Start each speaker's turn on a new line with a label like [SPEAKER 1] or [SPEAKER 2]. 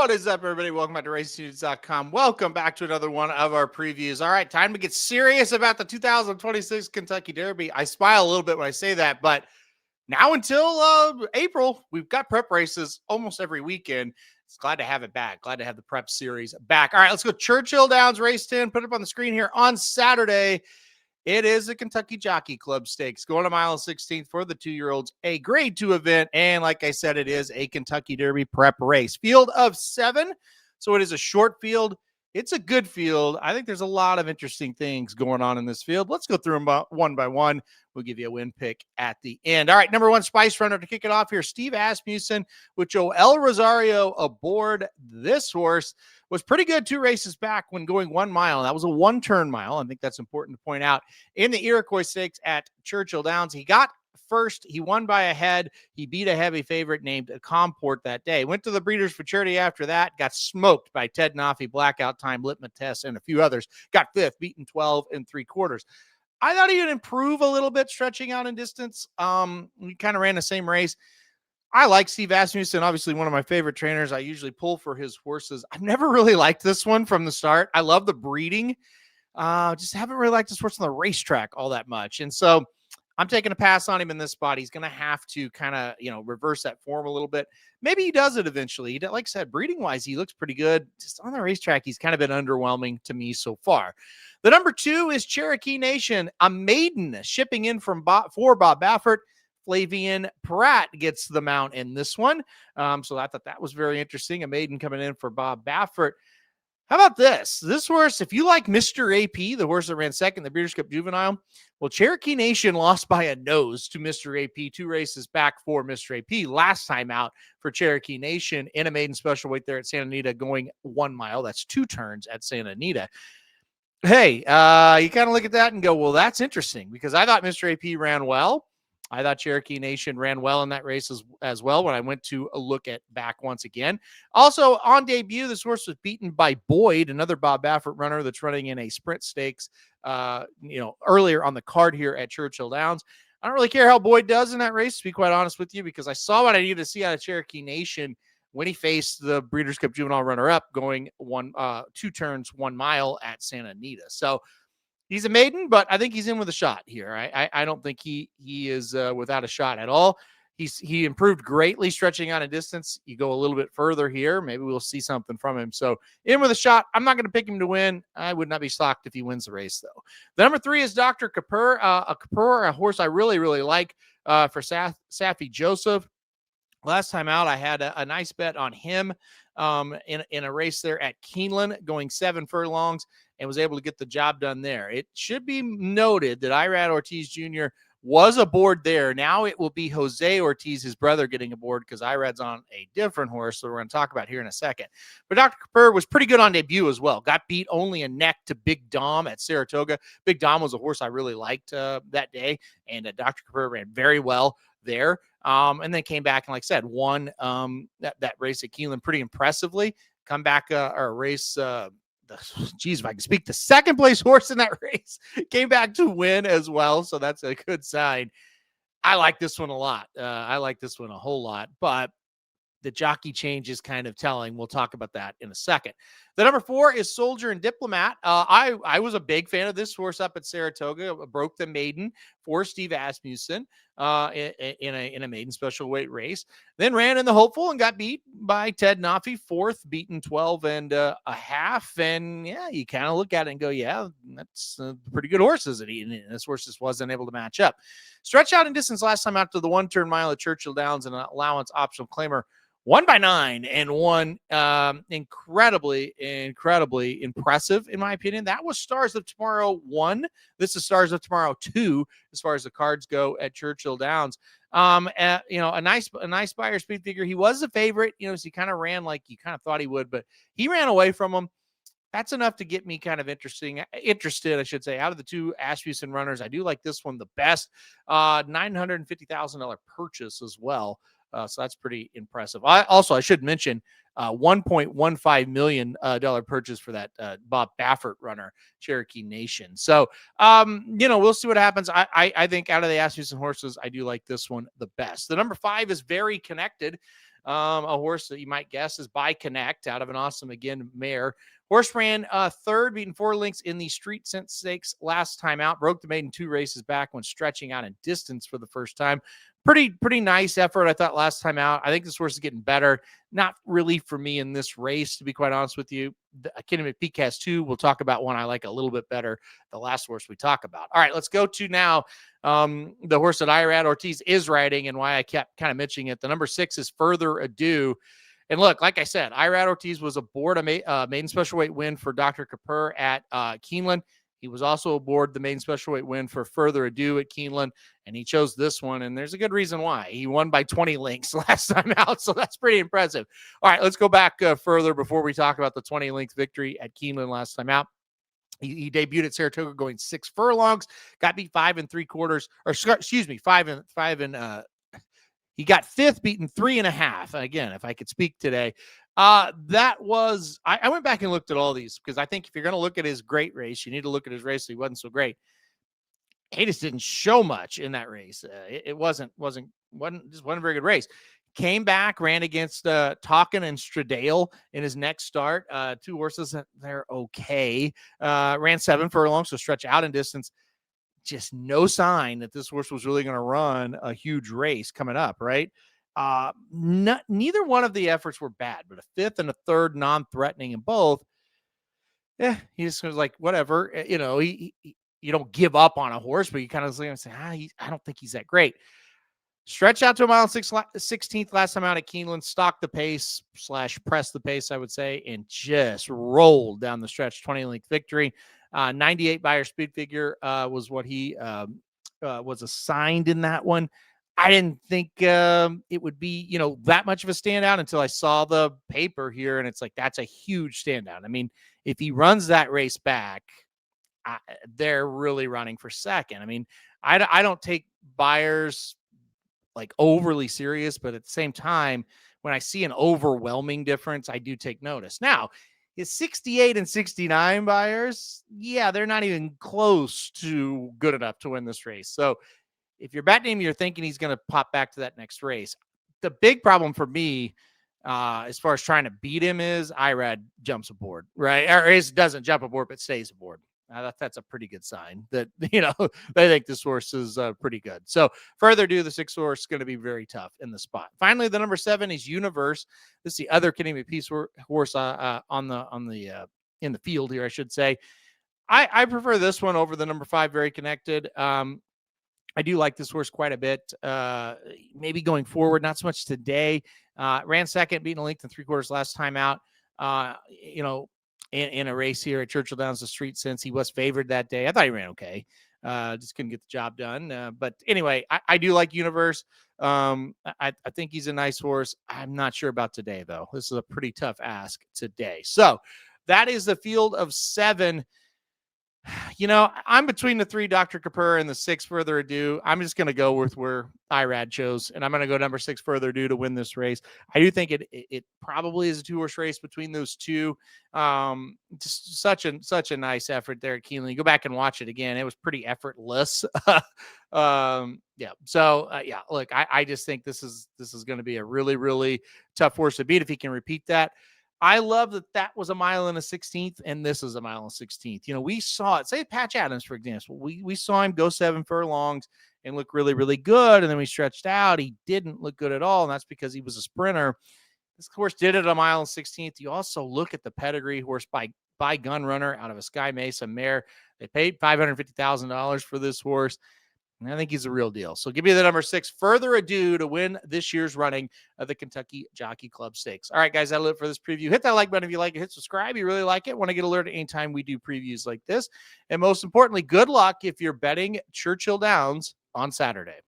[SPEAKER 1] What is up, everybody? Welcome back to RacingNews.com. Welcome back to another one of our previews. All right, time to get serious about the 2026 Kentucky Derby. I smile a little bit when I say that, but now until April, we've got prep races almost every weekend. It's glad to have it back. Glad to have the prep series back. All right, let's go Churchill Downs race 10. Put it up on the screen here on Saturday. It is the Kentucky Jockey Club Stakes going a mile and 16th for the 2-year-olds, a grade 2 event. And like I said, it is a Kentucky Derby prep race. Field of 7. So it is a short field. It's a good field. I think there's a lot of interesting things going on in this field. Let's go through them one by one. We'll give you a win pick at the end. All right, number 1 Spice Runner to kick it off here. Steve Asmussen with Joel Rosario aboard. This horse was pretty good 2 races back when going 1 mile. That was a 1-turn mile. I think that's important to point out. In the Iroquois Stakes at Churchill Downs, he got first. He won by a head. He beat a heavy favorite named Comport that day. Went to the Breeders' Futurity after that. Got smoked by Ted Naffy, Blackout Time, Litmus Test, and a few others. Got 5th, beaten 12 3/4. I thought he would improve a little bit stretching out in distance. We kind of ran the same race. I like Steve Asmussen, obviously one of my favorite trainers. I usually pull for his horses. I've never really liked this one from the start. I love the breeding. Just haven't really liked this horse on the racetrack all that much. And so I'm taking a pass on him in this spot. He's going to have to kind of, reverse that form a little bit. Maybe he does it eventually. Like I said, breeding-wise, he looks pretty good. Just on the racetrack, he's kind of been underwhelming to me so far. The number 2 is Cherokee Nation, a maiden shipping in for Bob Baffert. Flavian Pratt gets the mount in this one. So I thought that was very interesting. A maiden coming in for Bob Baffert. How about this? This horse, if you like Mr. AP, the horse that ran second, the Breeders' Cup Juvenile, well, Cherokee Nation lost by a nose to Mr. AP 2 races back for Mr. AP. Last time out for Cherokee Nation in a maiden special weight there at Santa Anita going 1 mile. That's 2 turns at Santa Anita. Hey, you kind of look at that and go, well, that's interesting because I thought Mr. AP ran well. I thought Cherokee Nation ran well in that race as well when I went to a look at back once again. Also, on debut, this horse was beaten by Boyd, another Bob Baffert runner that's running in a sprint stakes, earlier on the card here at Churchill Downs. I don't really care how Boyd does in that race, to be quite honest with you, because I saw what I needed to see out of Cherokee Nation when he faced the Breeders' Cup Juvenile runner-up going 2 turns, 1 mile at Santa Anita. So he's a maiden, but I think he's in with a shot here. I don't think he is without a shot at all. He improved greatly stretching out a distance. You go a little bit further here, maybe we'll see something from him. So in with a shot. I'm not going to pick him to win. I would not be shocked if he wins the race, though. The number 3 is Dr. Kapur, a horse I really, really like for Safi Joseph. Last time out, I had a nice bet on him in a race there at Keeneland, going 7 furlongs, and was able to get the job done there. It should be noted that Irad Ortiz Jr. was aboard there. Now it will be Jose Ortiz, his brother, getting aboard because Irad's on a different horse that we're going to talk about here in a second. But Dr. Kapur was pretty good on debut as well. Got beat only a neck to Big Dom at Saratoga. Big Dom was a horse I really liked that day, and Dr. Kapur ran very well there. And then came back and, like I said, won that race at Keeneland pretty impressively. Come back or race, if I can speak, the second place horse in that race came back to win as well. So that's a good sign. I like this one a lot. I like this one a whole lot, but the jockey change is kind of telling. We'll talk about that in a second. The number 4 is Soldier and Diplomat. I was a big fan of this horse up at Saratoga. Broke the maiden for Steve Asmussen in a maiden special weight race. Then ran in the Hopeful and got beat by Ted Naffy, 4th, beaten 12 1/2. And yeah, you kind of look at it and go, yeah, that's a pretty good horse, isn't he? And this horse just wasn't able to match up. Stretch out in distance last time out to the 1-turn mile at Churchill Downs and an allowance optional claimer. 1 by 9 and 1. Incredibly impressive, in my opinion. That was Stars of Tomorrow 1. This is Stars of Tomorrow 2, as far as the cards go at Churchill Downs. A nice buyer speed figure. He was a favorite, so he kind of ran like you kind of thought he would, but he ran away from him. That's enough to get me kind of interested, I should say. Out of the 2 Asmussen runners, I do like this one the best. $950,000 purchase as well. So that's pretty impressive. I should mention $1.15 million purchase for that Bob Baffert runner, Cherokee Nation. So, we'll see what happens. I think out of the Asmussen horses, I do like this one the best. The number 5 is Very Connected. A horse that you might guess is By Connect out of an Awesome Again mare. Horse ran third, beating 4 lengths in the Street Sense Stakes last time out. Broke the maiden 2 races back when stretching out in distance for the first time. Pretty nice effort, I thought, last time out. I think this horse is getting better. Not really for me in this race, to be quite honest with you. Keeneland Peak has 2. We'll talk about one I like a little bit better, the last horse we talk about. All right, let's go to now the horse that Irad Ortiz is riding and why I kept kind of mentioning it. The number 6 is Further Ado. And look, like I said, Irad Ortiz was aboard a maiden special weight win for Dr. Kapur at Keeneland. He was also aboard the maiden special weight win for Further Ado at Keeneland, and he chose this one, and there's a good reason why. He won by 20 lengths last time out, so that's pretty impressive. All right, let's go back further before we talk about the 20-length victory at Keeneland last time out. He debuted at Saratoga going 6 furlongs, got beat 5 3/4, or excuse me, 5 and he got 5th, beaten 3.5. Again, if I could speak today, that was, I went back and looked at all these because I think if you're going to look at his great race, you need to look at his race. So he wasn't so great. He just didn't show much in that race. It wasn't a very good race. Came back, ran against Talkin and Stradale in his next start. 2 horses that they're okay. Ran 7 furlongs, so stretch out in distance. Just no sign that this horse was really going to run a huge race coming up, right? Neither one of the efforts were bad, but a 5th and a 3rd non-threatening in both. Yeah, he just was like, whatever. You don't give up on a horse, but you kind of say, I don't think he's that great. Stretch out to a mile and 16th last time out at Keeneland, stock the pace / press the pace, I would say, and just rolled down the stretch. 20-length victory. 98 Beyer speed figure was what he was assigned in that one. I didn't think it would be, that much of a standout until I saw the paper here, and it's like, that's a huge standout. I mean, if he runs that race back, they're really running for second. I mean, I don't take Beyers like overly serious, but at the same time, when I see an overwhelming difference, I do take notice. Now, his 68 and 69 Beyers, yeah, they're not even close to good enough to win this race. So if you're betting him, you're thinking he's going to pop back to that next race. The big problem for me, as far as trying to beat him, is Irad jumps aboard, right? Or doesn't jump aboard, but stays aboard. That's a pretty good sign that, they think this horse is pretty good. So Further Ado, the 6th horse is going to be very tough in the spot. Finally, the number 7 is Universe. This is the other Keeneland piece horse in the field here, I should say. I prefer this one over the number 5, Very Connected. I do like this horse quite a bit. Maybe going forward, not so much today. Ran second, beating a length and 3/4 last time out. In a race here at Churchill Downs, the Street Sense. He was favored that day. I thought he ran okay. Just couldn't get the job done. But anyway, I do like Universe. I think he's a nice horse. I'm not sure about today, though. This is a pretty tough ask today. So that is the field of 7. I'm between the 3, Dr. Kapur, and the 6, Further Ado. I'm just going to go with where Irad chose, and I'm going to go number 6, Further Ado, to win this race. I do think it probably is a 2-horse race between those 2. Just such a nice effort there at Keeneland. You go back and watch it again. It was pretty effortless. Yeah. So look, I just think this is going to be a really, really tough horse to beat if he can repeat that. I love that was a mile and a 16th, and this is a mile and 16th. We saw it. Say Patch Adams, for example. We saw him go 7 furlongs and look really, really good, and then we stretched out. He didn't look good at all, and that's because he was a sprinter. This horse did it a mile and 16th. You also look at the pedigree horse by Gun Runner out of a Sky Mesa mare. They paid $550,000 for this horse. And I think he's a real deal. So give me the number 6, Further Ado, to win this year's running of the Kentucky Jockey Club Stakes. All right, guys, that'll do it for this preview. Hit that like button if you like it. Hit subscribe. You really like it. Want to get alerted anytime we do previews like this. And most importantly, good luck if you're betting Churchill Downs on Saturday.